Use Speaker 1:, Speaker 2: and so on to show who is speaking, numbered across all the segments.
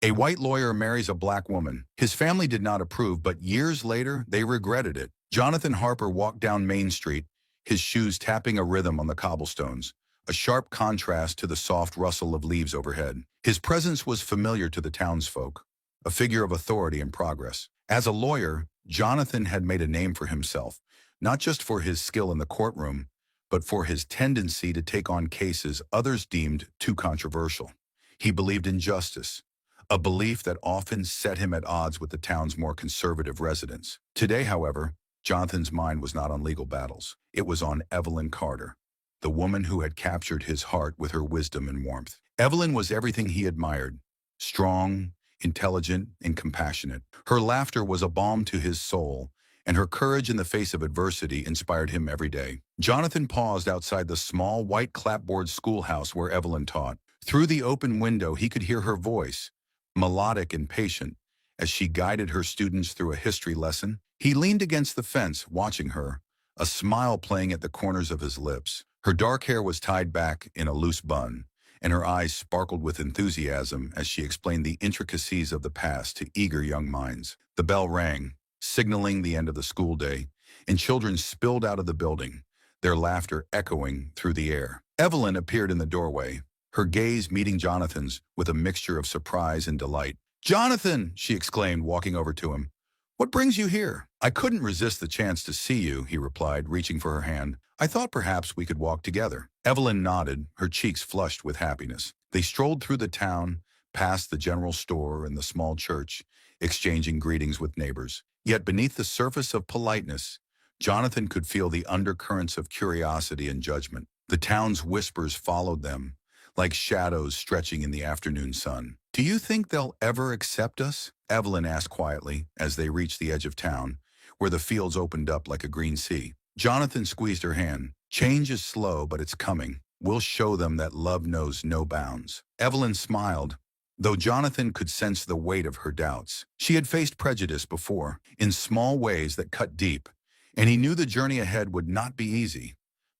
Speaker 1: A white lawyer marries a black woman. His family did not approve, but years later, they regretted it. Jonathan Harper walked down Main Street, his shoes tapping a rhythm on the cobblestones, a sharp contrast to the soft rustle of leaves overhead. His presence was familiar to the townsfolk, a figure of authority and progress. As a lawyer, Jonathan had made a name for himself, not just for his skill in the courtroom, but for his tendency to take on cases others deemed too controversial. He believed in justice, a belief that often set him at odds with the town's more conservative residents. Today, however, Jonathan's mind was not on legal battles. It was on Evelyn Carter, the woman who had captured his heart with her wisdom and warmth. Evelyn was everything he admired: strong, intelligent, and compassionate. Her laughter was a balm to his soul, and her courage in the face of adversity inspired him every day. Jonathan paused outside the small white clapboard schoolhouse where Evelyn taught. Through the open window, he could hear her voice, melodic and patient, as she guided her students through a history lesson. He leaned against the fence, watching her, a smile playing at the corners of his lips. Her dark hair was tied back in a loose bun, and her eyes sparkled with enthusiasm as she explained the intricacies of the past to eager young minds. The bell rang, signaling the end of the school day, and children spilled out of the building, their laughter echoing through the air. Evelyn appeared in the doorway, her gaze meeting Jonathan's with a mixture of surprise and delight. "Jonathan!" she exclaimed, walking over to him. "What brings you here?" "I couldn't resist the chance to see you," he replied, reaching for her hand. "I thought perhaps we could walk together." Evelyn nodded, her cheeks flushed with happiness. They strolled through the town, past the general store and the small church, exchanging greetings with neighbors. Yet beneath the surface of politeness, Jonathan could feel the undercurrents of curiosity and judgment. The town's whispers followed them, like shadows stretching in the afternoon sun. "Do you think they'll ever accept us?" Evelyn asked quietly as they reached the edge of town, where the fields opened up like a green sea. Jonathan squeezed her hand. "Change is slow, but it's coming. We'll show them that love knows no bounds." Evelyn smiled, though Jonathan could sense the weight of her doubts. She had faced prejudice before, in small ways that cut deep, and he knew the journey ahead would not be easy.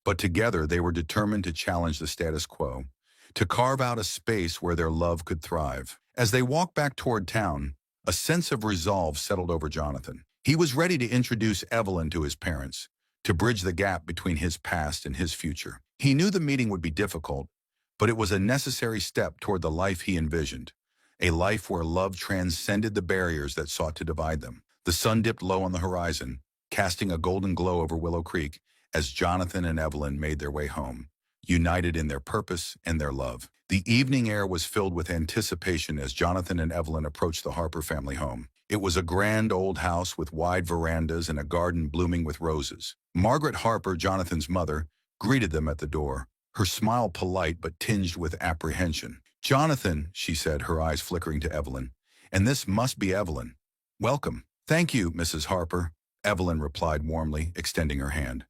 Speaker 1: But together they were determined to challenge the status quo, to carve out a space where their love could thrive. As they walked back toward town, a sense of resolve settled over Jonathan. He was ready to introduce Evelyn to his parents, to bridge the gap between his past and his future. He knew the meeting would be difficult, but it was a necessary step toward the life he envisioned, a life where love transcended the barriers that sought to divide them. The sun dipped low on the horizon, casting a golden glow over Willow Creek as Jonathan and Evelyn made their way home, united in their purpose and their love. The evening air was filled with anticipation as Jonathan and Evelyn approached the Harper family home. It was a grand old house with wide verandas and a garden blooming with roses. Margaret Harper, Jonathan's mother, greeted them at the door, her smile polite but tinged with apprehension. "Jonathan," she said, her eyes flickering to Evelyn, "and this must be Evelyn. Welcome." "Thank you, Mrs. Harper," Evelyn replied warmly, extending her hand.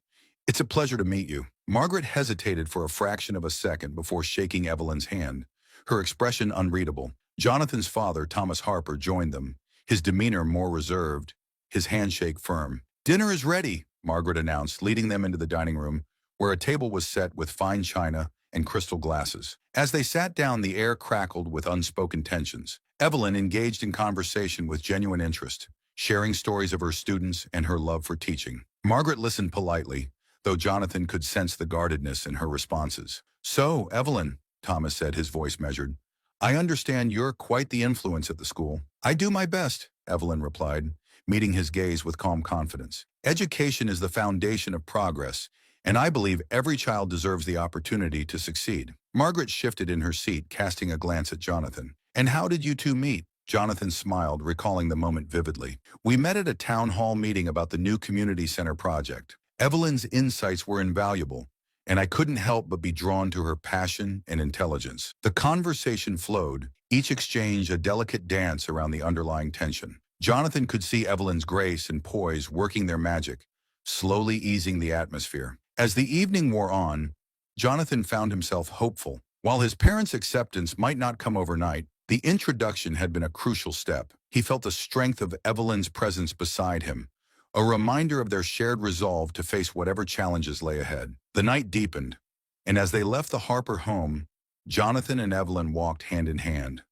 Speaker 1: "It's a pleasure to meet you." Margaret hesitated for a fraction of a second before shaking Evelyn's hand, her expression unreadable. Jonathan's father, Thomas Harper, joined them, his demeanor more reserved, his handshake firm. "Dinner is ready," Margaret announced, leading them into the dining room, where a table was set with fine china and crystal glasses. As they sat down, the air crackled with unspoken tensions. Evelyn engaged in conversation with genuine interest, sharing stories of her students and her love for teaching. Margaret listened politely, though Jonathan could sense the guardedness in her responses. "So, Evelyn," Thomas said, his voice measured, "I understand you're quite the influence at the school." "I do my best," Evelyn replied, meeting his gaze with calm confidence. "Education is the foundation of progress, and I believe every child deserves the opportunity to succeed." Margaret shifted in her seat, casting a glance at Jonathan. "And how did you two meet?" Jonathan smiled, recalling the moment vividly. "We met at a town hall meeting about the new community center project. Evelyn's insights were invaluable, and I couldn't help but be drawn to her passion and intelligence." The conversation flowed, each exchange a delicate dance around the underlying tension. Jonathan could see Evelyn's grace and poise working their magic, slowly easing the atmosphere. As the evening wore on, Jonathan found himself hopeful. While his parents' acceptance might not come overnight, the introduction had been a crucial step. He felt the strength of Evelyn's presence beside him, a reminder of their shared resolve to face whatever challenges lay ahead. The night deepened, and as they left the Harper home, Jonathan and Evelyn walked hand in hand,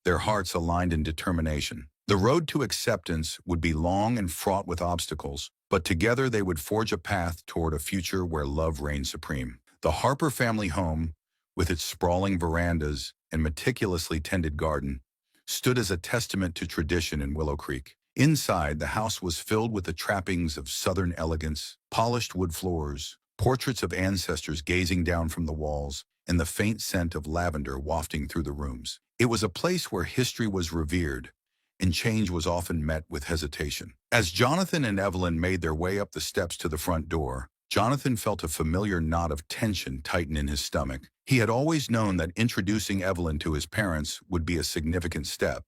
Speaker 1: their hearts aligned in determination. The road to acceptance would be long and fraught with obstacles, but together they would forge a path toward a future where love reigned supreme. The Harper family home, with its sprawling verandas and meticulously tended garden, stood as a testament to tradition in Willow Creek. Inside, the house was filled with the trappings of Southern elegance, polished wood floors, portraits of ancestors gazing down from the walls, and the faint scent of lavender wafting through the rooms. It was a place where history was revered, and change was often met with hesitation. As Jonathan and Evelyn made their way up the steps to the front door, Jonathan felt a familiar knot of tension tighten in his stomach. He had always known that introducing Evelyn to his parents would be a significant step,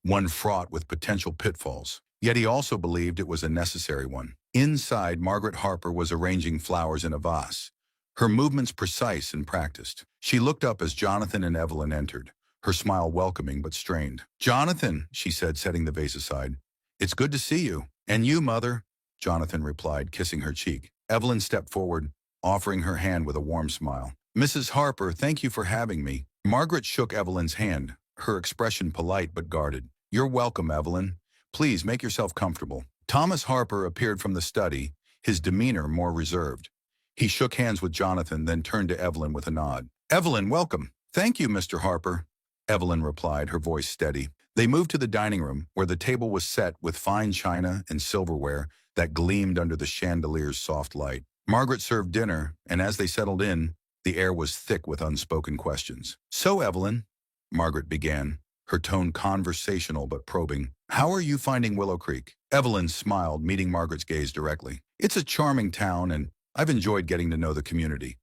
Speaker 1: one fraught with potential pitfalls. Yet he also believed it was a necessary one. Inside, Margaret Harper was arranging flowers in a vase, her movements precise and practiced. She looked up as Jonathan and Evelyn entered, her smile welcoming but strained. "Jonathan," she said, setting the vase aside, "it's good to see you." "And you, Mother," Jonathan replied, kissing her cheek. Evelyn stepped forward, offering her hand with a warm smile. "Mrs. Harper, thank you for having me." Margaret shook Evelyn's hand, her expression polite but guarded. "You're welcome, Evelyn. Please make yourself comfortable." Thomas Harper appeared from the study, his demeanor more reserved. He shook hands with Jonathan, then turned to Evelyn with a nod. "Evelyn, welcome." "Thank you, Mr. Harper," Evelyn replied, her voice steady. They moved to the dining room, where the table was set with fine china and silverware that gleamed under the chandelier's soft light. Margaret served dinner, and as they settled in, the air was thick with unspoken questions. "So, Evelyn," Margaret began, her tone conversational but probing, "how are you finding Willow Creek?" Evelyn smiled, meeting Margaret's gaze directly. "It's a charming town, and I've enjoyed getting to know the community.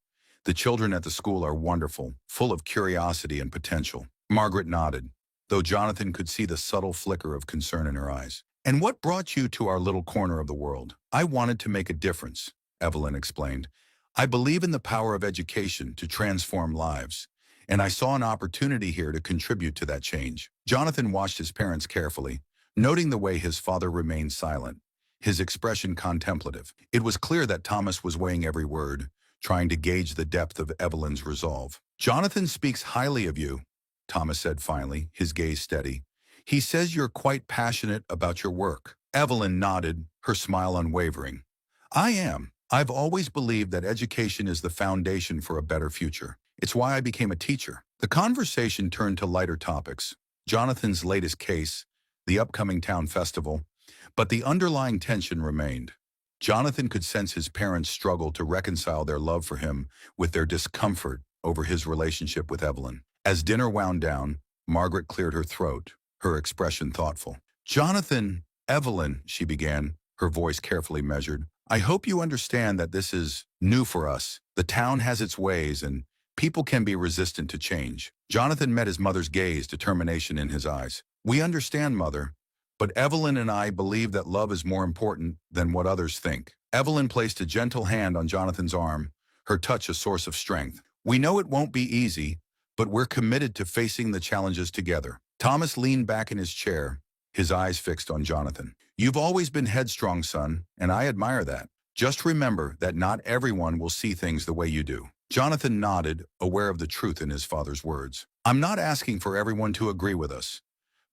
Speaker 1: The children at the school are wonderful, full of curiosity and potential." Margaret nodded, though Jonathan could see the subtle flicker of concern in her eyes. "And what brought you to our little corner of the world?" "I wanted to make a difference," Evelyn explained. "I believe in the power of education to transform lives, and I saw an opportunity here to contribute to that change." Jonathan watched his parents carefully, noting the way his father remained silent, his expression contemplative. It was clear that Thomas was weighing every word, trying to gauge the depth of Evelyn's resolve. "Jonathan speaks highly of you," Thomas said finally, his gaze steady. "He says you're quite passionate about your work." Evelyn nodded, her smile unwavering. "I am. I've always believed that education is the foundation for a better future. It's why I became a teacher." The conversation turned to lighter topics, Jonathan's latest case, the upcoming town festival, but the underlying tension remained. Jonathan could sense his parents' struggle to reconcile their love for him with their discomfort over his relationship with Evelyn. As dinner wound down, Margaret cleared her throat, her expression thoughtful. "Jonathan, Evelyn," she began, her voice carefully measured, "I hope you understand that this is new for us. The town has its ways, and people can be resistant to change." Jonathan met his mother's gaze, determination in his eyes. "We understand, Mother, but Evelyn and I believe that love is more important than what others think." Evelyn placed a gentle hand on Jonathan's arm, her touch a source of strength. "We know it won't be easy, but we're committed to facing the challenges together." Thomas leaned back in his chair, his eyes fixed on Jonathan. "You've always been headstrong, son, and I admire that. Just remember that not everyone will see things the way you do." Jonathan nodded, aware of the truth in his father's words. "I'm not asking for everyone to agree with us,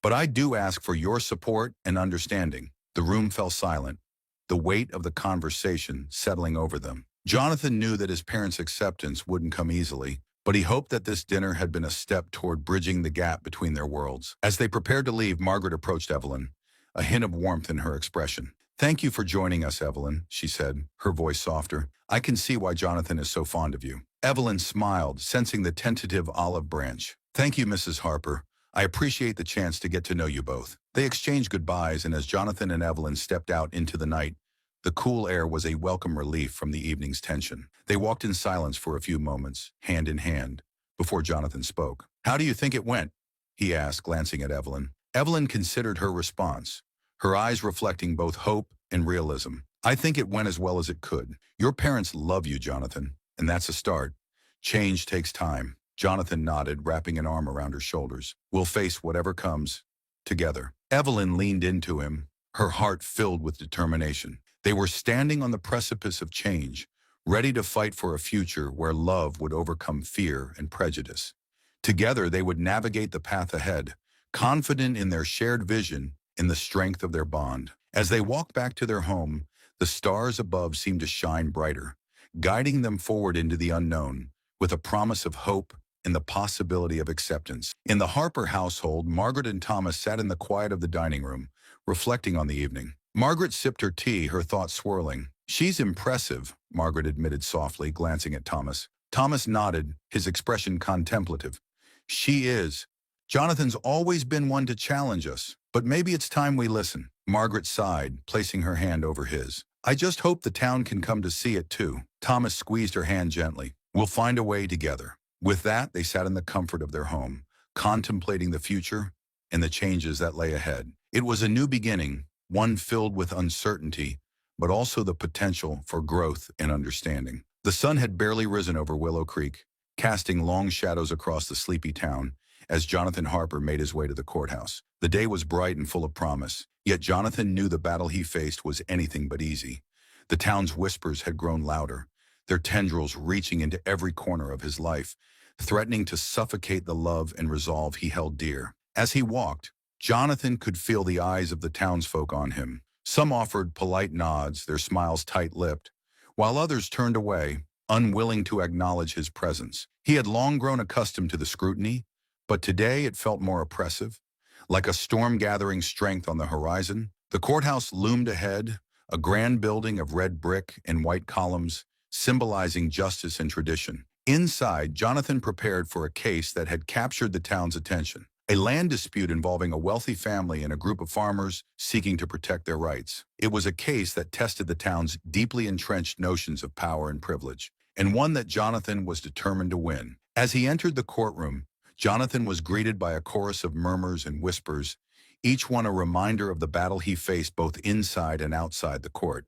Speaker 1: but I do ask for your support and understanding." The room fell silent, the weight of the conversation settling over them. Jonathan knew that his parents' acceptance wouldn't come easily, but he hoped that this dinner had been a step toward bridging the gap between their worlds. As they prepared to leave, Margaret approached Evelyn, a hint of warmth in her expression. "Thank you for joining us, Evelyn," she said, her voice softer. "I can see why Jonathan is so fond of you." Evelyn smiled, sensing the tentative olive branch. "Thank you, Mrs. Harper. I appreciate the chance to get to know you both." They exchanged goodbyes, and as Jonathan and Evelyn stepped out into the night, the cool air was a welcome relief from the evening's tension. They walked in silence for a few moments, hand in hand, before Jonathan spoke. "How do you think it went?" he asked, glancing at Evelyn. Evelyn considered her response, her eyes reflecting both hope and realism. "I think it went as well as it could. Your parents love you, Jonathan, and that's a start. Change takes time." Jonathan nodded, wrapping an arm around her shoulders. "We'll face whatever comes, together." Evelyn leaned into him, her heart filled with determination. They were standing on the precipice of change, ready to fight for a future where love would overcome fear and prejudice. Together, they would navigate the path ahead, confident in their shared vision and the strength of their bond. As they walked back to their home, the stars above seemed to shine brighter, guiding them forward into the unknown, with a promise of hope and the possibility of acceptance. In the Harper household, Margaret and Thomas sat in the quiet of the dining room, reflecting on the evening. Margaret sipped her tea, her thoughts swirling. "She's impressive," Margaret admitted softly, glancing at Thomas. Thomas nodded, his expression contemplative. "She is. Jonathan's always been one to challenge us, but maybe it's time we listen." Margaret sighed, placing her hand over his. "I just hope the town can come to see it too." Thomas squeezed her hand gently. "We'll find a way together." With that, they sat in the comfort of their home, contemplating the future and the changes that lay ahead. It was a new beginning, one filled with uncertainty, but also the potential for growth and understanding. The sun had barely risen over Willow Creek, casting long shadows across the sleepy town as Jonathan Harper made his way to the courthouse. The day was bright and full of promise, yet Jonathan knew the battle he faced was anything but easy. The town's whispers had grown louder, their tendrils reaching into every corner of his life, threatening to suffocate the love and resolve he held dear. As he walked, Jonathan could feel the eyes of the townsfolk on him. Some offered polite nods, their smiles tight-lipped, while others turned away, unwilling to acknowledge his presence. He had long grown accustomed to the scrutiny, but today it felt more oppressive. Like a storm gathering strength on the horizon, the courthouse loomed ahead, a grand building of red brick and white columns, symbolizing justice and tradition. Inside, Jonathan prepared for a case that had captured the town's attention. A land dispute involving a wealthy family and a group of farmers seeking to protect their rights. It was a case that tested the town's deeply entrenched notions of power and privilege, and one that Jonathan was determined to win. As he entered the courtroom, Jonathan was greeted by a chorus of murmurs and whispers, each one a reminder of the battle he faced both inside and outside the court.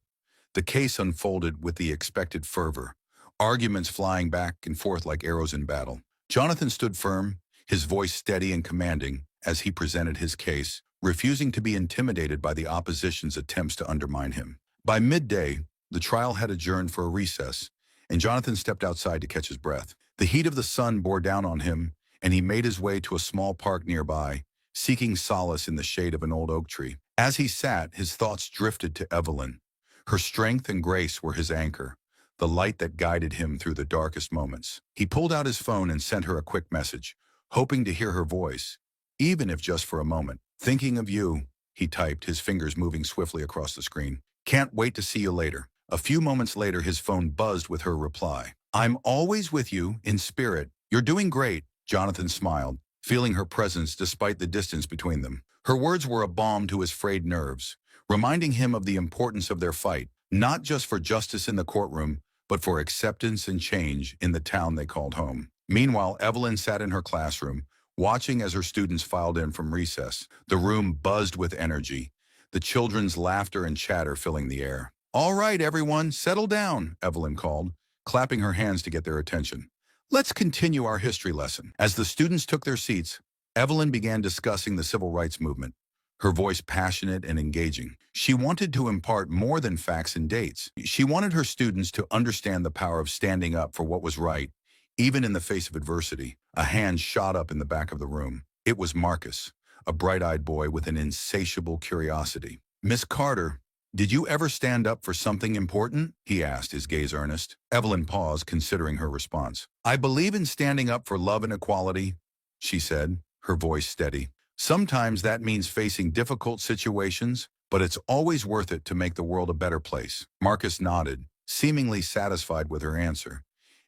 Speaker 1: The case unfolded with the expected fervor, arguments flying back and forth like arrows in battle. Jonathan stood firm, his voice steady and commanding as he presented his case, refusing to be intimidated by the opposition's attempts to undermine him. By midday, the trial had adjourned for a recess, and Jonathan stepped outside to catch his breath. The heat of the sun bore down on him, and he made his way to a small park nearby, seeking solace in the shade of an old oak tree. As he sat, his thoughts drifted to Evelyn. Her strength and grace were his anchor, the light that guided him through the darkest moments. He pulled out his phone and sent her a quick message, hoping to hear her voice, even if just for a moment. "Thinking of you," he typed, his fingers moving swiftly across the screen. "Can't wait to see you later." A few moments later, his phone buzzed with her reply. "I'm always with you, in spirit. You're doing great." Jonathan smiled, feeling her presence despite the distance between them. Her words were a balm to his frayed nerves, reminding him of the importance of their fight, not just for justice in the courtroom, but for acceptance and change in the town they called home. Meanwhile, Evelyn sat in her classroom, watching as her students filed in from recess. The room buzzed with energy, the children's laughter and chatter filling the air. "All right, everyone, settle down," Evelyn called, clapping her hands to get their attention. "Let's continue our history lesson." As the students took their seats, Evelyn began discussing the civil rights movement, her voice passionate and engaging. She wanted to impart more than facts and dates. She wanted her students to understand the power of standing up for what was right, even in the face of adversity. A hand shot up in the back of the room. It was Marcus, a bright-eyed boy with an insatiable curiosity. "Miss Carter, did you ever stand up for something important?" he asked, his gaze earnest. Evelyn paused, considering her response. "I believe in standing up for love and equality," she said, her voice steady. "Sometimes that means facing difficult situations, but it's always worth it to make the world a better place." Marcus nodded, seemingly satisfied with her answer,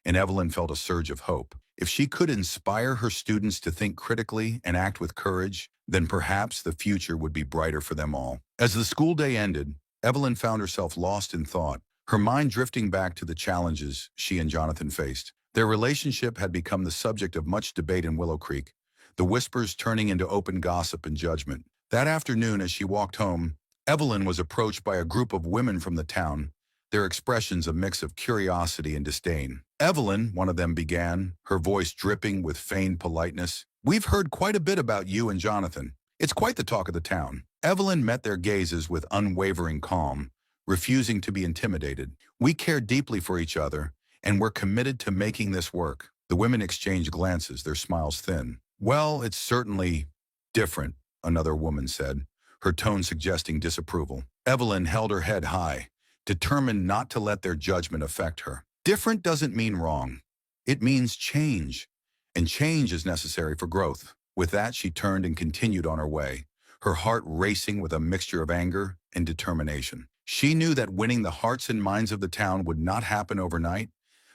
Speaker 1: and Evelyn felt a surge of hope. If she could inspire her students to think critically and act with courage, then perhaps the future would be brighter for them all. As the school day ended, Evelyn found herself lost in thought, her mind drifting back to the challenges she and Jonathan faced. Their relationship had become the subject of much debate in Willow Creek, the whispers turning into open gossip and judgment. That afternoon, as she walked home, Evelyn was approached by a group of women from the town, their expressions a mix of curiosity and disdain. "Evelyn," one of them began, her voice dripping with feigned politeness, "we've heard quite a bit about you and Jonathan. It's quite the talk of the town." Evelyn met their gazes with unwavering calm, refusing to be intimidated. "We care deeply for each other, and we're committed to making this work." The women exchanged glances, their smiles thin. "Well, it's certainly Different, another woman said, her tone suggesting disapproval. Evelyn held her head high, determined not to let their judgment affect her. Different doesn't mean wrong. It means change, and change is necessary for growth. With that, she turned and continued on her way, her heart racing with a mixture of anger and determination. She knew that winning the hearts and minds of the town would not happen overnight,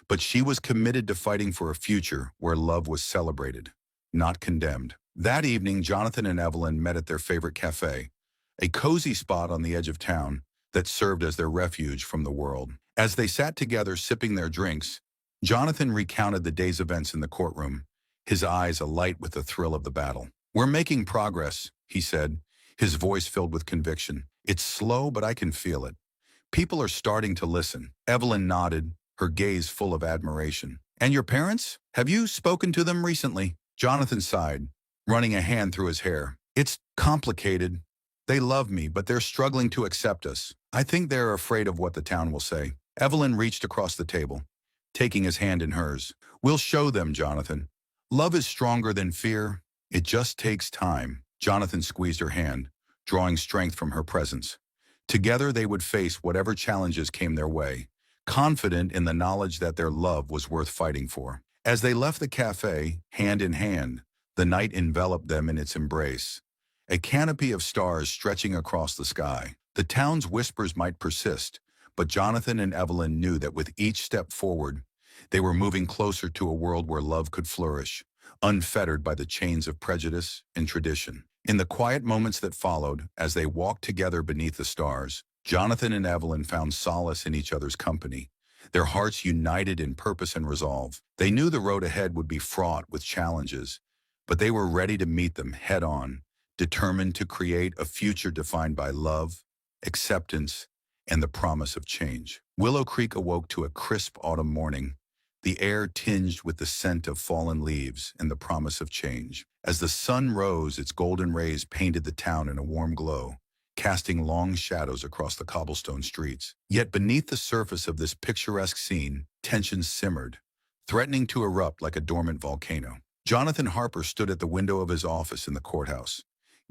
Speaker 1: but she was committed to fighting for a future where love was celebrated, not condemned. That evening, Jonathan and Evelyn met at their favorite cafe, a cozy spot on the edge of town that served as their refuge from the world. As they sat together sipping their drinks, Jonathan recounted the day's events in the courtroom, his eyes alight with the thrill of the battle. "We're making progress," he said, his voice filled with conviction. "It's slow, but I can feel it. People are starting to listen." Evelyn nodded, her gaze full of admiration. "And your parents? Have you spoken to them recently?" Jonathan sighed, running a hand through his hair. "It's complicated. They love me, but they're struggling to accept us. I think they're afraid of what the town will say." Evelyn reached across the table, taking his hand in hers. "We'll show them, Jonathan. Love is stronger than fear. It just takes time." Jonathan squeezed her hand, drawing strength from her presence. Together they would face whatever challenges came their way, confident in the knowledge that their love was worth fighting for. As they left the cafe, hand in hand, the night enveloped them in its embrace, a canopy of stars stretching across the sky. The town's whispers might persist, but Jonathan and Evelyn knew that with each step forward, they were moving closer to a world where love could flourish, unfettered by the chains of prejudice and tradition. In the quiet moments that followed, as they walked together beneath the stars, Jonathan and Evelyn found solace in each other's company, their hearts united in purpose and resolve. They knew the road ahead would be fraught with challenges, but they were ready to meet them head-on, determined to create a future defined by love, acceptance, and the promise of change. Willow Creek awoke to a crisp autumn morning, the air tinged with the scent of fallen leaves and the promise of change. As the sun rose, its golden rays painted the town in a warm glow, casting long shadows across the cobblestone streets. Yet beneath the surface of this picturesque scene, tension simmered, threatening to erupt like a dormant volcano. Jonathan Harper stood at the window of his office in the courthouse,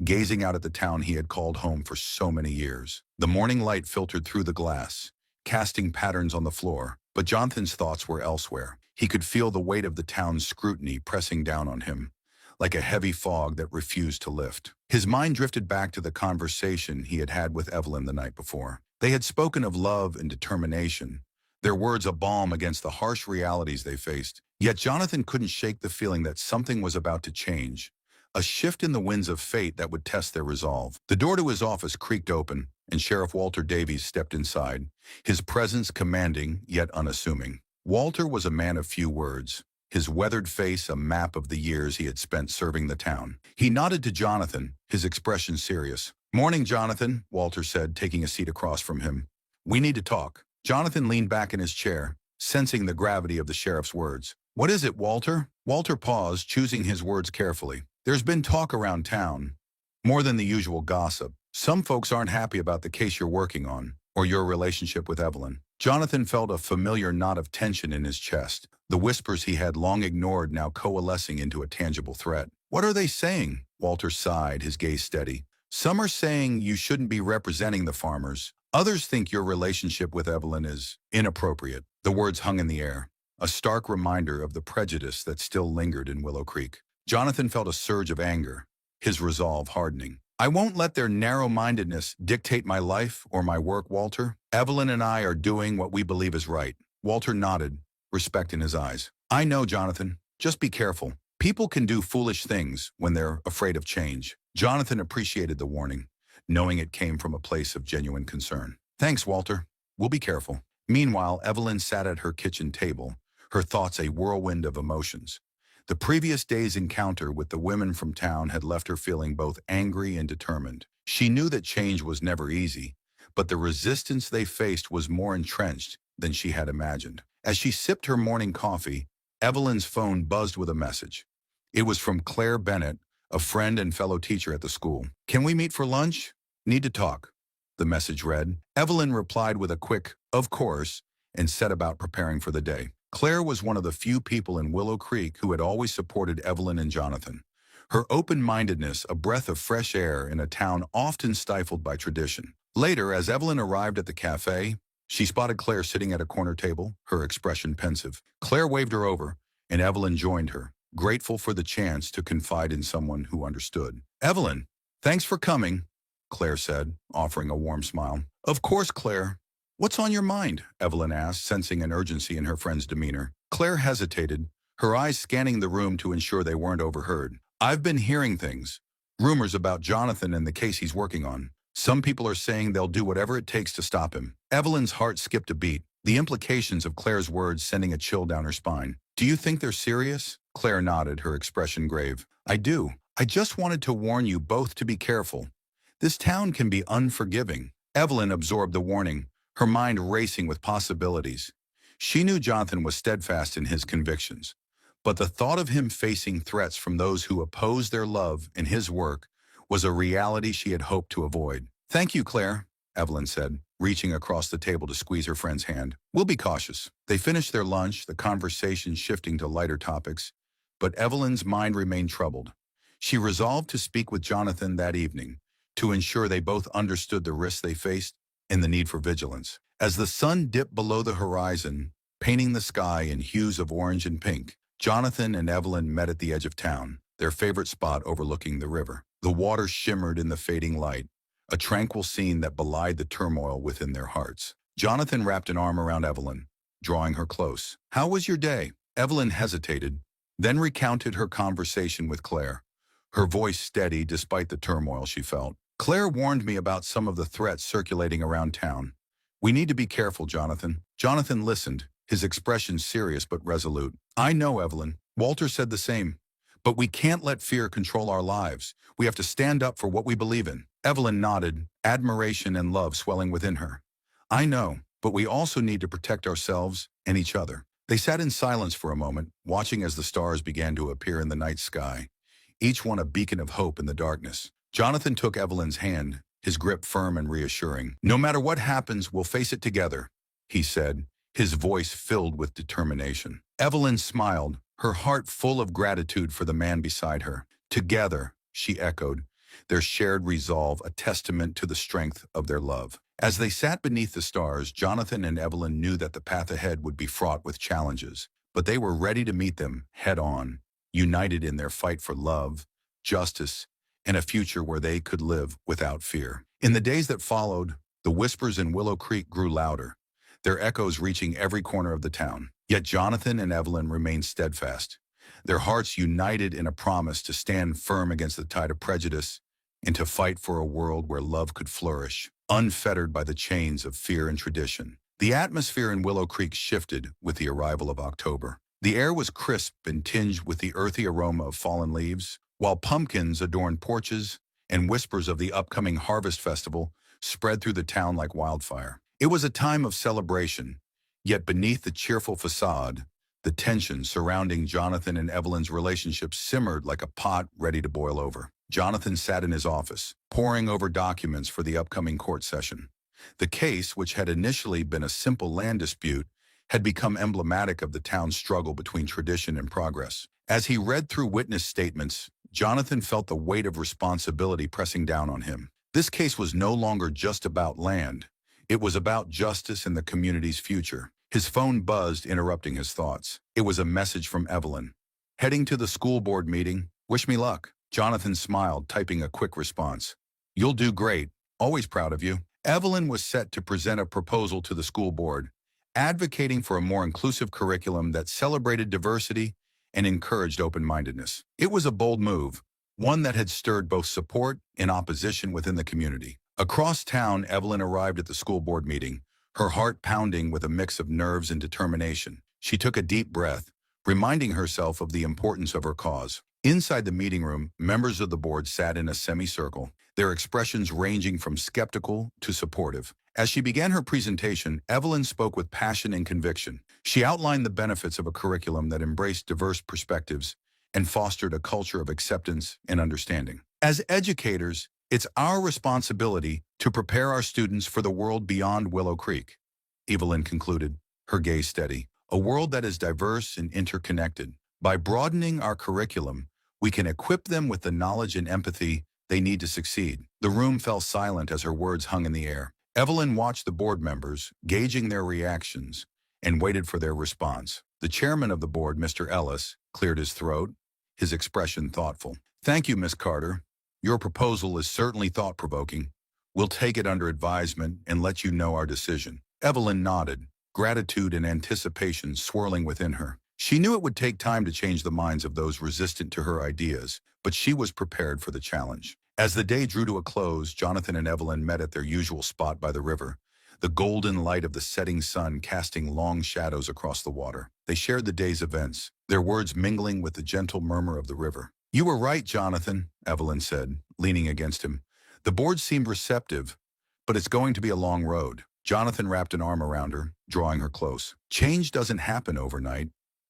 Speaker 1: gazing out at the town he had called home for so many years. The morning light filtered through the glass, casting patterns on the floor, but Jonathan's thoughts were elsewhere. He could feel the weight of the town's scrutiny pressing down on him, like a heavy fog that refused to lift. His mind drifted back to the conversation he had had with Evelyn the night before. They had spoken of love and determination, their words a balm against the harsh realities they faced. Yet Jonathan couldn't shake the feeling that something was about to change, a shift in the winds of fate that would test their resolve. The door to his office creaked open, and Sheriff Walter Davies stepped inside, his presence commanding yet unassuming. Walter was a man of few words, his weathered face a map of the years he had spent serving the town. He nodded to Jonathan, his expression serious. "Morning, Jonathan," Walter said, taking a seat across from him. "We need to talk." Jonathan leaned back in his chair, sensing the gravity of the sheriff's words. "What is it, Walter?" Walter paused, choosing his words carefully. "There's been talk around town, more than the usual gossip. Some folks aren't happy about the case you're working on, or your relationship with Evelyn." Jonathan felt a familiar knot of tension in his chest, the whispers he had long ignored now coalescing into a tangible threat. "What are they saying?" Walter sighed, his gaze steady. "Some are saying you shouldn't be representing the farmers. Others think your relationship with Evelyn is inappropriate." The words hung in the air, a stark reminder of the prejudice that still lingered in Willow Creek. Jonathan felt a surge of anger, his resolve hardening. "I won't let their narrow-mindedness dictate my life or my work, Walter. Evelyn and I are doing what we believe is right." Walter nodded, respect in his eyes. "I know, Jonathan. Just be careful. People can do foolish things when they're afraid of change." Jonathan appreciated the warning, knowing it came from a place of genuine concern. "Thanks, Walter. We'll be careful." Meanwhile, Evelyn sat at her kitchen table, her thoughts a whirlwind of emotions. The previous day's encounter with the women from town had left her feeling both angry and determined. She knew that change was never easy, but the resistance they faced was more entrenched than she had imagined. As she sipped her morning coffee, Evelyn's phone buzzed with a message. It was from Claire Bennett, a friend and fellow teacher at the school. "Can we meet for lunch? Need to talk," the message read. Evelyn replied with a quick, "Of course," and set about preparing for the day. Claire was one of the few people in Willow Creek who had always supported Evelyn and Jonathan, her open-mindedness a breath of fresh air in a town often stifled by tradition. Later, as Evelyn arrived at the cafe, she spotted Claire sitting at a corner table, her expression pensive. Claire waved her over, and Evelyn joined her, grateful for the chance to confide in someone who understood. "Evelyn, thanks for coming," Claire said, offering a warm smile. "Of course, Claire. What's on your mind?" Evelyn asked, sensing an urgency in her friend's demeanor. Claire hesitated, her eyes scanning the room to ensure they weren't overheard. "I've been hearing things. Rumors about Jonathan and the case he's working on. Some people are saying they'll do whatever it takes to stop him." Evelyn's heart skipped a beat, the implications of Claire's words sending a chill down her spine. "Do you think they're serious?" Claire nodded, her expression grave. "I do. I just wanted to warn you both to be careful. This town can be unforgiving." Evelyn absorbed the warning, her mind racing with possibilities. She knew Jonathan was steadfast in his convictions, but the thought of him facing threats from those who opposed their love and his work was a reality she had hoped to avoid. "Thank you, Claire," Evelyn said, reaching across the table to squeeze her friend's hand. "We'll be cautious." They finished their lunch, the conversation shifting to lighter topics, but Evelyn's mind remained troubled. She resolved to speak with Jonathan that evening, to ensure they both understood the risks they faced and the need for vigilance. As the sun dipped below the horizon, painting the sky in hues of orange and pink, Jonathan and Evelyn met at the edge of town, their favorite spot overlooking the river. The water shimmered in the fading light, a tranquil scene that belied the turmoil within their hearts. Jonathan wrapped an arm around Evelyn, drawing her close. "How was your day?" Evelyn hesitated, then recounted her conversation with Claire, her voice steady despite the turmoil she felt. "Claire warned me about some of the threats circulating around town. We need to be careful, Jonathan." Jonathan listened, his expression serious but resolute. "I know, Evelyn. Walter said the same. But we can't let fear control our lives. We have to stand up for what we believe in." Evelyn nodded, admiration and love swelling within her. "I know, but we also need to protect ourselves and each other." They sat in silence for a moment, watching as the stars began to appear in the night sky, each one a beacon of hope in the darkness. Jonathan took Evelyn's hand, his grip firm and reassuring. "No matter what happens, we'll face it together," he said, his voice filled with determination. Evelyn smiled, her heart full of gratitude for the man beside her. "Together," she echoed, their shared resolve a testament to the strength of their love. As they sat beneath the stars, Jonathan and Evelyn knew that the path ahead would be fraught with challenges, but they were ready to meet them head-on, united in their fight for love, justice, and a future where they could live without fear. In the days that followed, the whispers in Willow Creek grew louder, their echoes reaching every corner of the town. Yet Jonathan and Evelyn remained steadfast, their hearts united in a promise to stand firm against the tide of prejudice and to fight for a world where love could flourish, unfettered by the chains of fear and tradition. The atmosphere in Willow Creek shifted with the arrival of October. The air was crisp and tinged with the earthy aroma of fallen leaves, while pumpkins adorned porches and whispers of the upcoming harvest festival spread through the town like wildfire. It was a time of celebration, yet beneath the cheerful facade, the tension surrounding Jonathan and Evelyn's relationship simmered like a pot ready to boil over. Jonathan sat in his office, poring over documents for the upcoming court session. The case, which had initially been a simple land dispute, had become emblematic of the town's struggle between tradition and progress. As he read through witness statements, Jonathan felt the weight of responsibility pressing down on him. This case was no longer just about land. It was about justice and the community's future. His phone buzzed, interrupting his thoughts. It was a message from Evelyn. "Heading to the school board meeting. Wish me luck." Jonathan smiled, typing a quick response. "You'll do great. Always proud of you." Evelyn was set to present a proposal to the school board, advocating for a more inclusive curriculum that celebrated diversity and encouraged open-mindedness. It was a bold move, one that had stirred both support and opposition within the community. Across town, Evelyn arrived at the school board meeting, her heart pounding with a mix of nerves and determination. She took a deep breath, reminding herself of the importance of her cause. Inside the meeting room, members of the board sat in a semicircle, their expressions ranging from skeptical to supportive. As she began her presentation, Evelyn spoke with passion and conviction. She outlined the benefits of a curriculum that embraced diverse perspectives and fostered a culture of acceptance and understanding. As educators, it's our responsibility to prepare our students for the world beyond Willow Creek, Evelyn concluded, her gaze steady. A world that is diverse and interconnected. By broadening our curriculum, We can equip them with the knowledge and empathy they need to succeed. The room fell silent as her words hung in the air. Evelyn watched the board members, gauging their reactions, and waited for their response. The chairman of the board, Mr. Ellis, cleared his throat, his expression thoughtful. Thank you, Miss Carter. Your proposal is certainly thought-provoking. We'll take it under advisement and let you know our decision. Evelyn nodded, gratitude and anticipation swirling within her. She knew it would take time to change the minds of those resistant to her ideas, but she was prepared for the challenge. As the day drew to a close, Jonathan and Evelyn met at their usual spot by the river, the golden light of the setting sun casting long shadows across the water. They shared the day's events, their words mingling with the gentle murmur of the river. You were right, Jonathan, Evelyn said, leaning against him. The board seemed receptive, but it's going to be a long road. Jonathan wrapped an arm around her, drawing her close. Change doesn't happen overnight,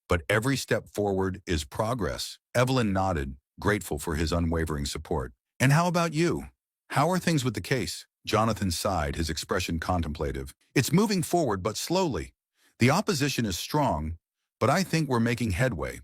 Speaker 1: but every step forward is progress. Evelyn nodded, grateful for his unwavering support. And how about you? How are things with the case? Jonathan sighed, his expression contemplative. It's moving forward, but slowly. The opposition is strong, but I think we're making headway.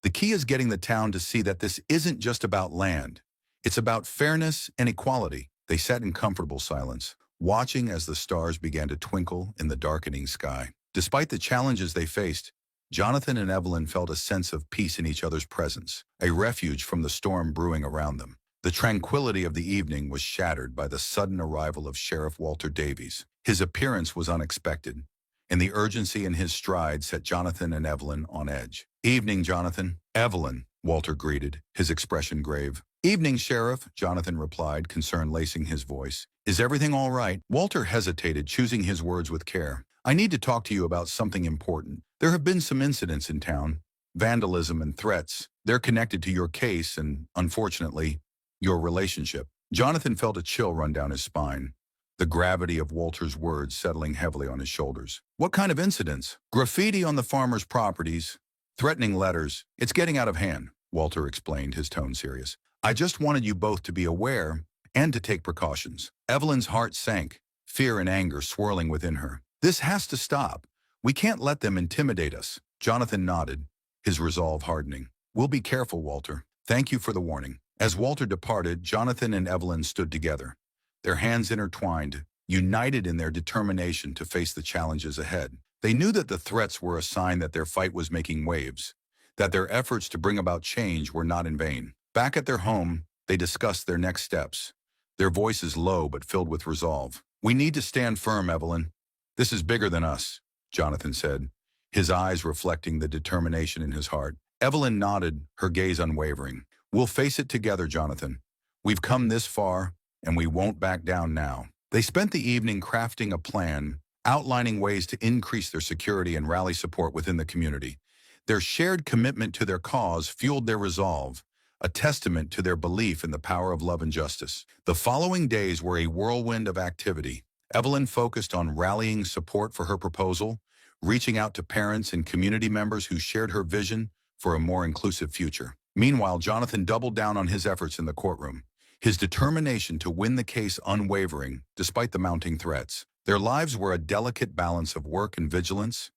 Speaker 1: The key is getting the town to see that this isn't just about land. It's about fairness and equality. They sat in comfortable silence, watching as the stars began to twinkle in the darkening sky. Despite the challenges they faced, Jonathan and Evelyn felt a sense of peace in each other's presence, a refuge from the storm brewing around them. The tranquility of the evening was shattered by the sudden arrival of Sheriff Walter Davies. His appearance was unexpected, and the urgency in his stride set Jonathan and Evelyn on edge. Evening, Jonathan. Evelyn, Walter greeted, his expression grave. Evening, Sheriff, Jonathan replied, concern lacing his voice. Is everything all right? Walter hesitated, choosing his words with care. I need to talk to you about something important. There have been some incidents in town, vandalism and threats. They're connected to your case and, unfortunately, your relationship. Jonathan felt a chill run down his spine, the gravity of Walter's words settling heavily on his shoulders. What kind of incidents? Graffiti on the farmer's properties, threatening letters. It's getting out of hand, Walter explained, his tone serious. I just wanted you both to be aware and to take precautions. Evelyn's heart sank, fear and anger swirling within her. This has to stop. We can't let them intimidate us. Jonathan nodded, his resolve hardening. We'll be careful, Walter. Thank you for the warning. As Walter departed, Jonathan and Evelyn stood together, their hands intertwined, united in their determination to face the challenges ahead. They knew that the threats were a sign that their fight was making waves, that their efforts to bring about change were not in vain. Back at their home, they discussed their next steps, their voices low but filled with resolve. We need to stand firm, Evelyn. This is bigger than us, Jonathan said, his eyes reflecting the determination in his heart. Evelyn nodded, her gaze unwavering. We'll face it together, Jonathan. We've come this far, and we won't back down now. They spent the evening crafting a plan, outlining ways to increase their security and rally support within the community. Their shared commitment to their cause fueled their resolve, a testament to their belief in the power of love and justice. The following days were a whirlwind of activity. Evelyn focused on rallying support for her proposal, reaching out to parents and community members who shared her vision for a more inclusive future. Meanwhile, Jonathan doubled down on his efforts in the courtroom, his determination to win the case unwavering despite the mounting threats. Their lives were a delicate balance of work and vigilance,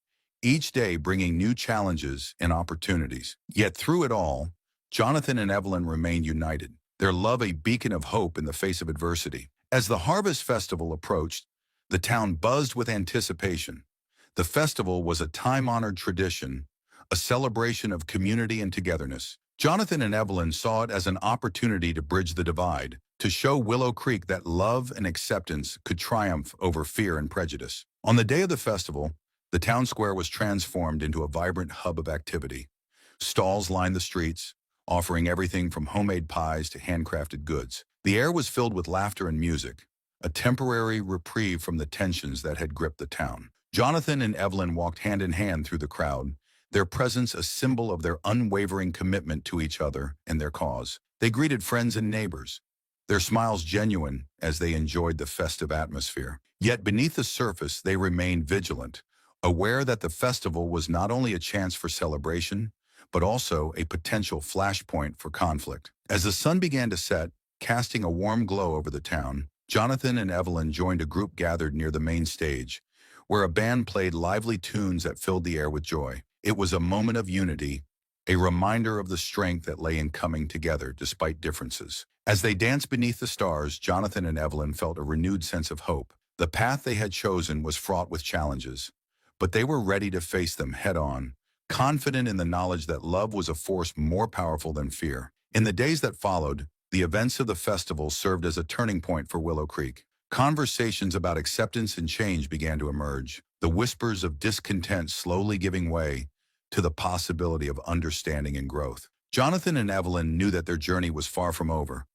Speaker 1: each day bringing new challenges and opportunities. Yet through it all, Jonathan and Evelyn remained united, their love a beacon of hope in the face of adversity. As the Harvest Festival approached, the town buzzed with anticipation. The festival was a time-honored tradition, a celebration of community and togetherness. Jonathan and Evelyn saw it as an opportunity to bridge the divide, to show Willow Creek that love and acceptance could triumph over fear and prejudice. On the day of the festival, the town square was transformed into a vibrant hub of activity. Stalls lined the streets, offering everything from homemade pies to handcrafted goods. The air was filled with laughter and music, a temporary reprieve from the tensions that had gripped the town. Jonathan and Evelyn walked hand in hand through the crowd, their presence a symbol of their unwavering commitment to each other and their cause. They greeted friends and neighbors, their smiles genuine as they enjoyed the festive atmosphere. Yet beneath the surface, they remained vigilant, aware that the festival was not only a chance for celebration, but also a potential flashpoint for conflict. As the sun began to set, casting a warm glow over the town, Jonathan and Evelyn joined a group gathered near the main stage, where a band played lively tunes that filled the air with joy. It was a moment of unity, a reminder of the strength that lay in coming together despite differences. As they danced beneath the stars, Jonathan and Evelyn felt a renewed sense of hope. The path they had chosen was fraught with challenges, but they were ready to face them head-on, confident in the knowledge that love was a force more powerful than fear. In the days that followed, the events of the festival served as a turning point for Willow Creek. Conversations about acceptance and change began to emerge, the whispers of discontent slowly giving way to the possibility of understanding and growth. Jonathan and Evelyn knew that their journey was far from over,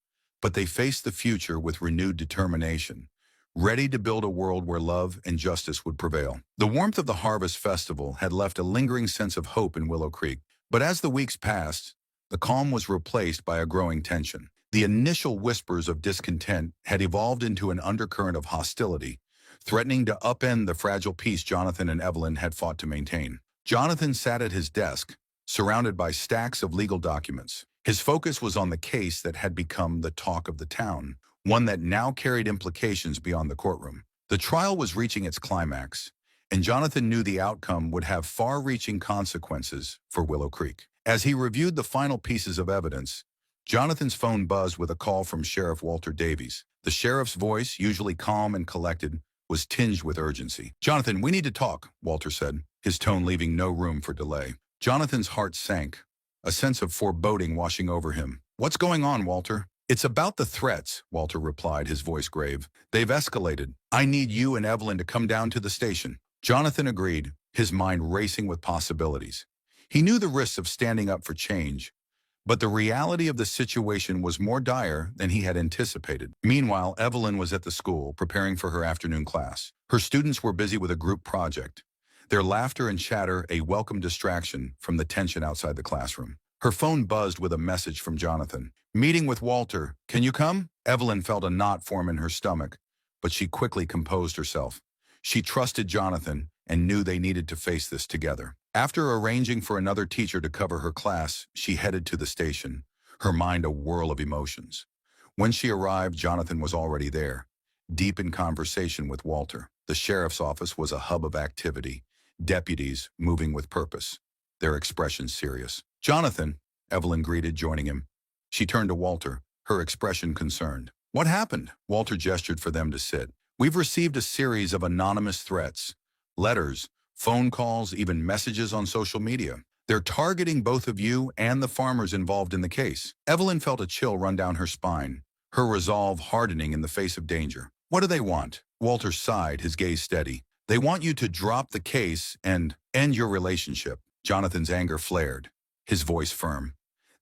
Speaker 1: but they faced the future with renewed determination, ready to build a world where love and justice would prevail. The warmth of the Harvest Festival had left a lingering sense of hope in Willow Creek, but as the weeks passed, the calm was replaced by a growing tension. The initial whispers of discontent had evolved into an undercurrent of hostility, threatening to upend the fragile peace Jonathan and Evelyn had fought to maintain. Jonathan sat at his desk, surrounded by stacks of legal documents. His focus was on the case that had become the talk of the town, one that now carried implications beyond the courtroom. The trial was reaching its climax, and Jonathan knew the outcome would have far-reaching consequences for Willow Creek. As he reviewed the final pieces of evidence, Jonathan's phone buzzed with a call from Sheriff Walter Davies. The sheriff's voice, usually calm and collected, was tinged with urgency. "Jonathan, we need to talk," Walter said, his tone leaving no room for delay. Jonathan's heart sank, a sense of foreboding washing over him. "What's going on, Walter?" "It's about the threats," Walter replied, his voice grave. "They've escalated. I need you and Evelyn to come down to the station." Jonathan agreed, his mind racing with possibilities. He knew the risks of standing up for change, but the reality of the situation was more dire than he had anticipated. Meanwhile, Evelyn was at the school, preparing for her afternoon class. Her students were busy with a group project, their laughter and chatter a welcome distraction from the tension outside the classroom. Her phone buzzed with a message from Jonathan. "Meeting with Walter. Can you come?" Evelyn felt a knot form in her stomach, but she quickly composed herself. She trusted Jonathan and knew they needed to face this together. After arranging for another teacher to cover her class, she headed to the station, her mind a whirl of emotions. When she arrived, Jonathan was already there, deep in conversation with Walter. The sheriff's office was a hub of activity, deputies moving with purpose, their expressions serious. "Jonathan," Evelyn greeted, joining him. She turned to Walter, her expression concerned. "What happened?" Walter gestured for them to sit. "We've received a series of anonymous threats, letters, phone calls, even messages on social media. They're targeting both of you and the farmers involved in the case." Evelyn felt a chill run down her spine, her resolve hardening in the face of danger. "What do they want?" Walter sighed, his gaze steady. "They want you to drop the case and end your relationship." Jonathan's anger flared, his voice firm.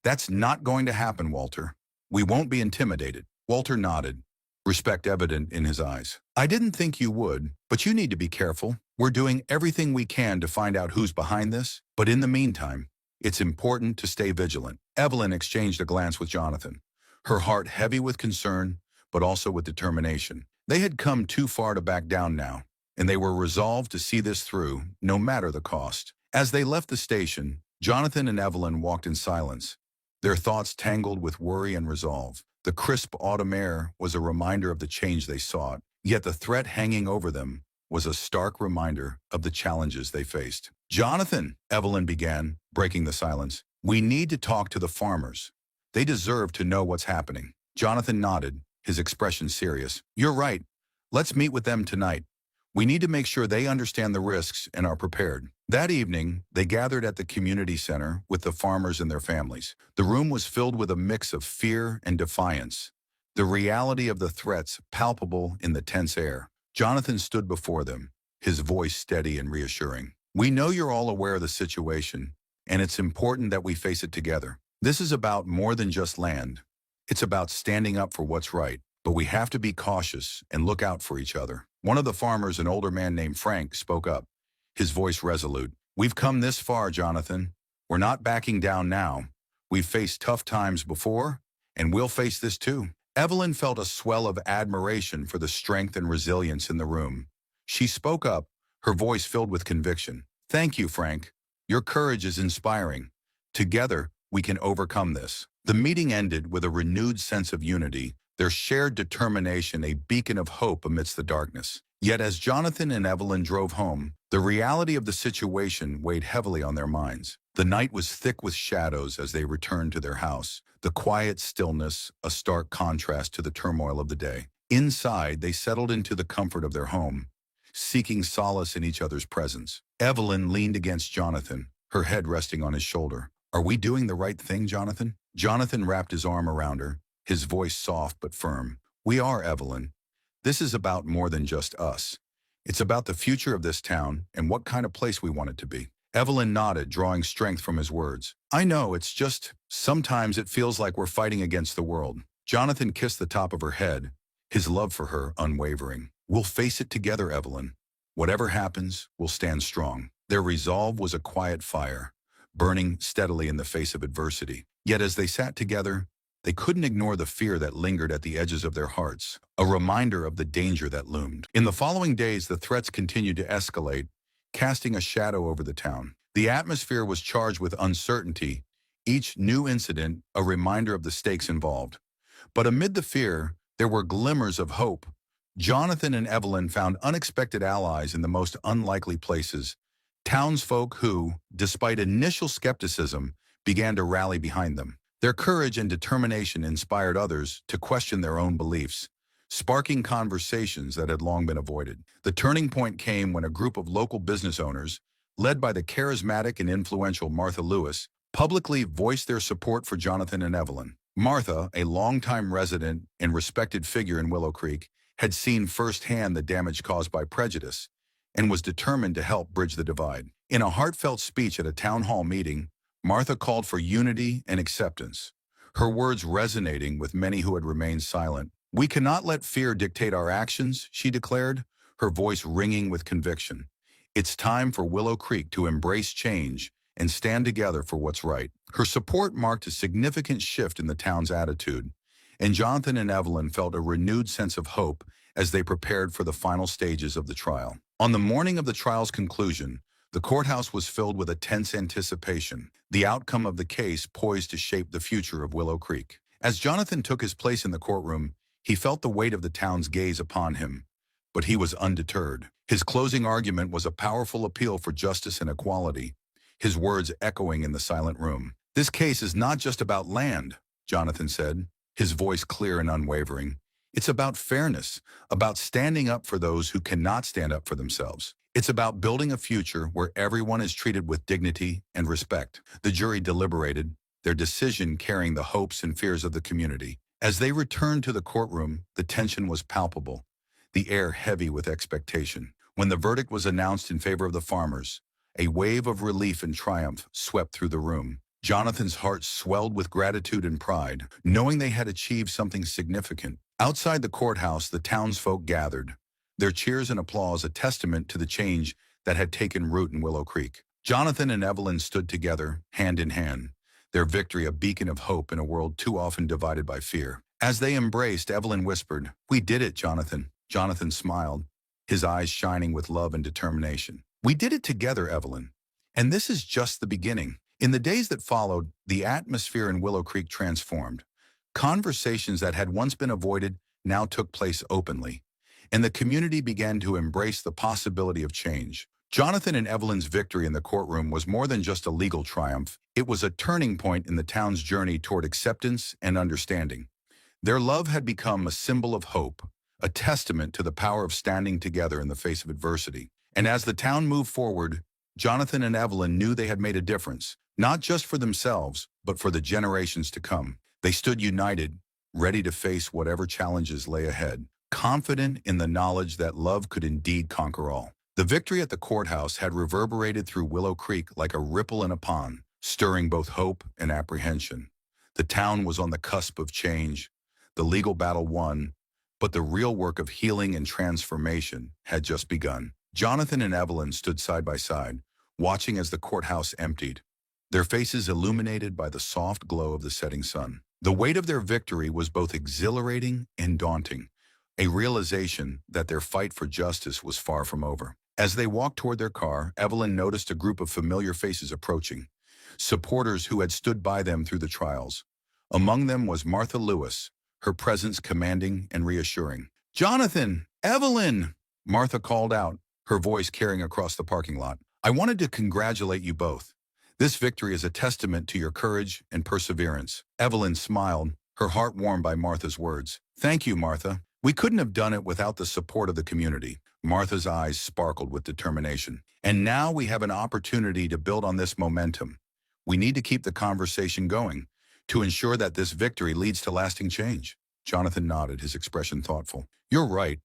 Speaker 1: "That's not going to happen, Walter. We won't be intimidated." Walter nodded, respect evident in his eyes. "I didn't think you would, but you need to be careful. We're doing everything we can to find out who's behind this, but in the meantime, it's important to stay vigilant." Evelyn exchanged a glance with Jonathan, her heart heavy with concern, but also with determination. They had come too far to back down now, and they were resolved to see this through, no matter the cost. As they left the station, Jonathan and Evelyn walked in silence, their thoughts tangled with worry and resolve. The crisp autumn air was a reminder of the change they sought, yet the threat hanging over them was a stark reminder of the challenges they faced. "Jonathan," Evelyn began, breaking the silence, "we need to talk to the farmers. They deserve to know what's happening." Jonathan nodded, his expression serious. "You're right. Let's meet with them tonight. We need to make sure they understand the risks and are prepared." That evening, they gathered at the community center with the farmers and their families. The room was filled with a mix of fear and defiance, the reality of the threats palpable in the tense air. Jonathan stood before them, his voice steady and reassuring. "We know you're all aware of the situation, and it's important that we face it together. This is about more than just land. It's about standing up for what's right, but we have to be cautious and look out for each other." One of the farmers, an older man named Frank, spoke up, his voice resolute. "We've come this far, Jonathan. We're not backing down now. We've faced tough times before, and we'll face this too." Evelyn felt a swell of admiration for the strength and resilience in the room. She spoke up, her voice filled with conviction. "Thank you, Frank. Your courage is inspiring. Together, we can overcome this." The meeting ended with a renewed sense of unity, their shared determination a beacon of hope amidst the darkness. Yet as Jonathan and Evelyn drove home, the reality of the situation weighed heavily on their minds. The night was thick with shadows as they returned to their house, the quiet stillness a stark contrast to the turmoil of the day. Inside, they settled into the comfort of their home, seeking solace in each other's presence. Evelyn leaned against Jonathan, her head resting on his shoulder. "Are we doing the right thing, Jonathan?" Jonathan wrapped his arm around her, his voice soft but firm. "We are, Evelyn. This is about more than just us. It's about the future of this town and what kind of place we want it to be." Evelyn nodded, drawing strength from his words. "I know, it's just, sometimes it feels like we're fighting against the world." Jonathan kissed the top of her head, his love for her unwavering. "We'll face it together, Evelyn. Whatever happens, we'll stand strong." Their resolve was a quiet fire, burning steadily in the face of adversity. Yet as they sat together, they couldn't ignore the fear that lingered at the edges of their hearts, a reminder of the danger that loomed. In the following days, the threats continued to escalate, casting a shadow over the town. The atmosphere was charged with uncertainty, each new incident a reminder of the stakes involved. But amid the fear, there were glimmers of hope. Jonathan and Evelyn found unexpected allies in the most unlikely places, townsfolk who, despite initial skepticism, began to rally behind them. Their courage and determination inspired others to question their own beliefs, sparking conversations that had long been avoided. The turning point came when a group of local business owners, led by the charismatic and influential Martha Lewis, publicly voiced their support for Jonathan and Evelyn. Martha, a longtime resident and respected figure in Willow Creek, had seen firsthand the damage caused by prejudice and was determined to help bridge the divide. In a heartfelt speech at a town hall meeting, Martha called for unity and acceptance, her words resonating with many who had remained silent. "We cannot let fear dictate our actions," she declared, her voice ringing with conviction. "It's time for Willow Creek to embrace change and stand together for what's right." Her support marked a significant shift in the town's attitude, and Jonathan and Evelyn felt a renewed sense of hope as they prepared for the final stages of the trial. On the morning of the trial's conclusion, the courthouse was filled with a tense anticipation, the outcome of the case poised to shape the future of Willow Creek. As Jonathan took his place in the courtroom, he felt the weight of the town's gaze upon him, but he was undeterred. His closing argument was a powerful appeal for justice and equality, his words echoing in the silent room. "This case is not just about land," Jonathan said, his voice clear and unwavering. "It's about fairness, about standing up for those who cannot stand up for themselves. It's about building a future where everyone is treated with dignity and respect." The jury deliberated, their decision carrying the hopes and fears of the community. As they returned to the courtroom, the tension was palpable, the air heavy with expectation. When the verdict was announced in favor of the farmers, a wave of relief and triumph swept through the room. Jonathan's heart swelled with gratitude and pride, knowing they had achieved something significant. Outside the courthouse, the townsfolk gathered, their cheers and applause a testament to the change that had taken root in Willow Creek. Jonathan and Evelyn stood together, hand in hand, their victory a beacon of hope in a world too often divided by fear. As they embraced, Evelyn whispered, "We did it, Jonathan." Jonathan smiled, his eyes shining with love and determination. "We did it together, Evelyn. And this is just the beginning." In the days that followed, the atmosphere in Willow Creek transformed. Conversations that had once been avoided now took place openly, and the community began to embrace the possibility of change. Jonathan and Evelyn's victory in the courtroom was more than just a legal triumph. It was a turning point in the town's journey toward acceptance and understanding. Their love had become a symbol of hope, a testament to the power of standing together in the face of adversity. And as the town moved forward, Jonathan and Evelyn knew they had made a difference, not just for themselves, but for the generations to come. They stood united, ready to face whatever challenges lay ahead, confident in the knowledge that love could indeed conquer all. The victory at the courthouse had reverberated through Willow Creek like a ripple in a pond, stirring both hope and apprehension. The town was on the cusp of change, the legal battle won, but the real work of healing and transformation had just begun. Jonathan and Evelyn stood side by side, watching as the courthouse emptied, their faces illuminated by the soft glow of the setting sun. The weight of their victory was both exhilarating and daunting, a realization that their fight for justice was far from over. As they walked toward their car, Evelyn noticed a group of familiar faces approaching, supporters who had stood by them through the trials. Among them was Martha Lewis, her presence commanding and reassuring. "Jonathan! Evelyn!" Martha called out, her voice carrying across the parking lot. "I wanted to congratulate you both. This victory is a testament to your courage and perseverance." Evelyn smiled, her heart warmed by Martha's words. "Thank you, Martha. We couldn't have done it without the support of the community." Martha's eyes sparkled with determination. "And now we have an opportunity to build on this momentum. We need to keep the conversation going to ensure that this victory leads to lasting change." Jonathan nodded, his expression thoughtful. "You're right.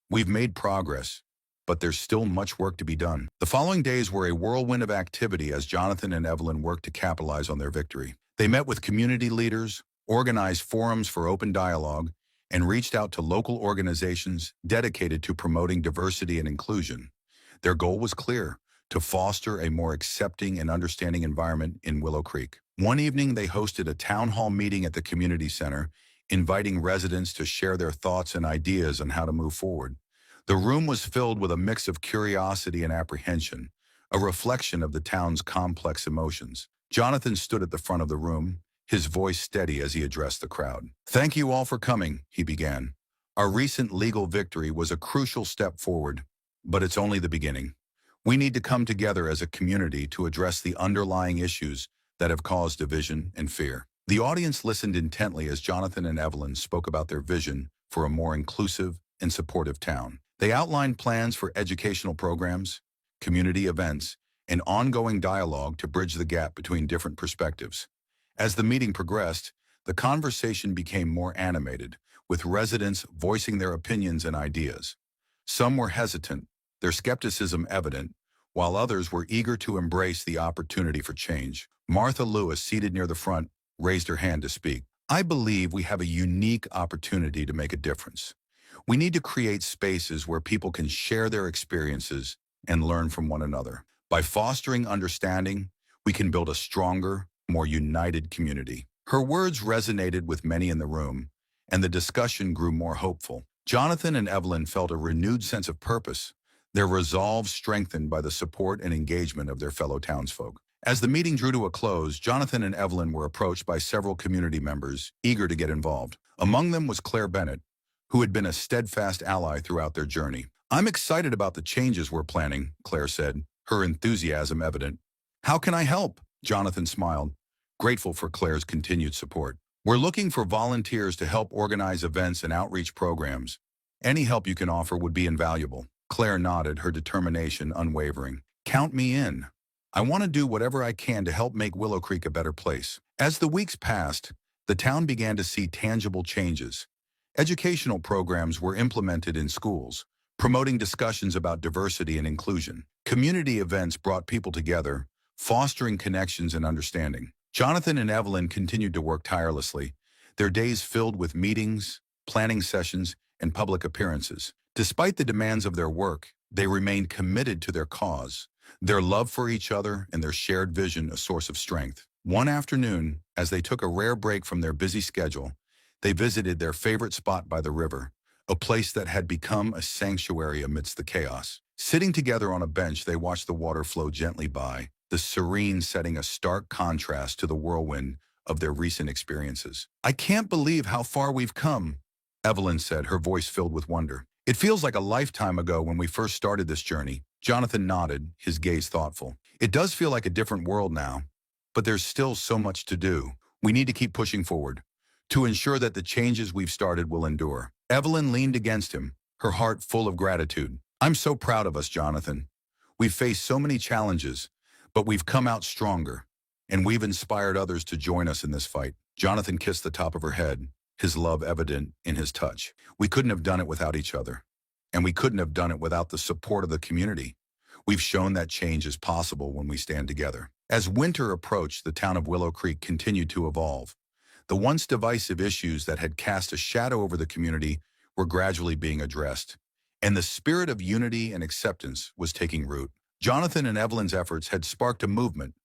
Speaker 1: We've made progress, but there's still much work to be done." The following days were a whirlwind of activity as Jonathan and Evelyn worked to capitalize on their victory. They met with community leaders, organized forums for open dialogue, and reached out to local organizations dedicated to promoting diversity and inclusion. Their goal was clear: to foster a more accepting and understanding environment in Willow Creek. One evening, they hosted a town hall meeting at the community center, inviting residents to share their thoughts and ideas on how to move forward. The room was filled with a mix of curiosity and apprehension, a reflection of the town's complex emotions. Jonathan stood at the front of the room, his voice steady as he addressed the crowd. "Thank you all for coming," he began. "Our recent legal victory was a crucial step forward, but it's only the beginning. We need to come together as a community to address the underlying issues that have caused division and fear." The audience listened intently as Jonathan and Evelyn spoke about their vision for a more inclusive and supportive town. They outlined plans for educational programs, community events, and ongoing dialogue to bridge the gap between different perspectives. As the meeting progressed, the conversation became more animated, with residents voicing their opinions and ideas. Some were hesitant, their skepticism evident, while others were eager to embrace the opportunity for change. Martha Lewis, seated near the front, raised her hand to speak. "I believe we have a unique opportunity to make a difference. We need to create spaces where people can share their experiences and learn from one another. By fostering understanding, we can build a stronger, more united community." Her words resonated with many in the room, and the discussion grew more hopeful. Jonathan and Evelyn felt a renewed sense of purpose, their resolve strengthened by the support and engagement of their fellow townsfolk. As the meeting drew to a close, Jonathan and Evelyn were approached by several community members eager to get involved. Among them was Claire Bennett, who had been a steadfast ally throughout their journey. "I'm excited about the changes we're planning," Claire said, her enthusiasm evident. "How can I help?" Jonathan smiled, grateful for Claire's continued support. "We're looking for volunteers to help organize events and outreach programs. Any help you can offer would be invaluable." Claire nodded, her determination unwavering. "Count me in. I want to do whatever I can to help make Willow Creek a better place." As the weeks passed, the town began to see tangible changes. Educational programs were implemented in schools, promoting discussions about diversity and inclusion. Community events brought people together, fostering connections and understanding. Jonathan and Evelyn continued to work tirelessly, their days filled with meetings, planning sessions, and public appearances. Despite the demands of their work, they remained committed to their cause, their love for each other and their shared vision a source of strength. One afternoon, as they took a rare break from their busy schedule, they visited their favorite spot by the river, a place that had become a sanctuary amidst the chaos. Sitting together on a bench, they watched the water flow gently by, the serene setting a stark contrast to the whirlwind of their recent experiences. "I can't believe how far we've come," Evelyn said, her voice filled with wonder. "It feels like a lifetime ago when we first started this journey." Jonathan nodded, his gaze thoughtful. "It does feel like a different world now, but there's still so much to do. We need to keep pushing forward to ensure that the changes we've started will endure." Evelyn leaned against him, her heart full of gratitude. "I'm so proud of us, Jonathan. We've faced so many challenges, but we've come out stronger, and we've inspired others to join us in this fight." Jonathan kissed the top of her head, his love evident in his touch. "We couldn't have done it without each other, and we couldn't have done it without the support of the community. We've shown that change is possible when we stand together." As winter approached, the town of Willow Creek continued to evolve. The once divisive issues that had cast a shadow over the community were gradually being addressed, and the spirit of unity and acceptance was taking root. Jonathan and Evelyn's efforts had sparked a movement,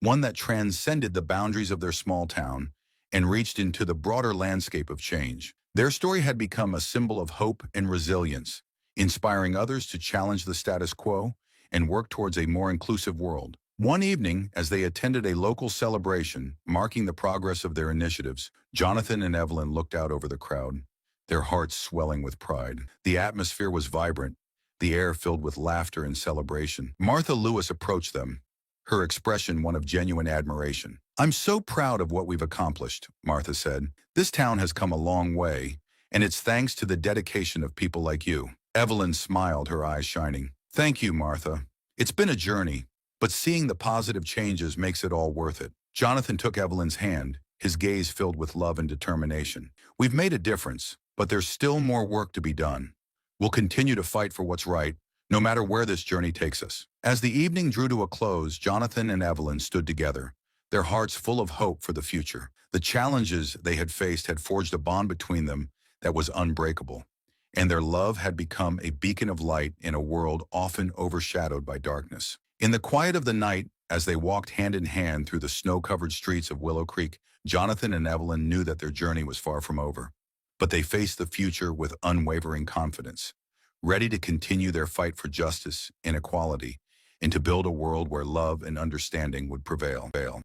Speaker 1: one that transcended the boundaries of their small town and reached into the broader landscape of change. Their story had become a symbol of hope and resilience, inspiring others to challenge the status quo and work towards a more inclusive world. One evening, as they attended a local celebration marking the progress of their initiatives, Jonathan and Evelyn looked out over the crowd, their hearts swelling with pride. The atmosphere was vibrant, the air filled with laughter and celebration. Martha Lewis approached them, her expression one of genuine admiration. "I'm so proud of what we've accomplished," Martha said. "This town has come a long way, and it's thanks to the dedication of people like you." Evelyn smiled, her eyes shining. "Thank you, Martha. It's been a journey, but seeing the positive changes makes it all worth it." Jonathan took Evelyn's hand, his gaze filled with love and determination. "We've made a difference, but there's still more work to be done. We'll continue to fight for what's right, no matter where this journey takes us." As the evening drew to a close, Jonathan and Evelyn stood together, their hearts full of hope for the future. The challenges they had faced had forged a bond between them that was unbreakable, and their love had become a beacon of light in a world often overshadowed by darkness. In the quiet of the night, as they walked hand in hand through the snow-covered streets of Willow Creek, Jonathan and Evelyn knew that their journey was far from over. But they faced the future with unwavering confidence, ready to continue their fight for justice and equality, and to build a world where love and understanding would prevail.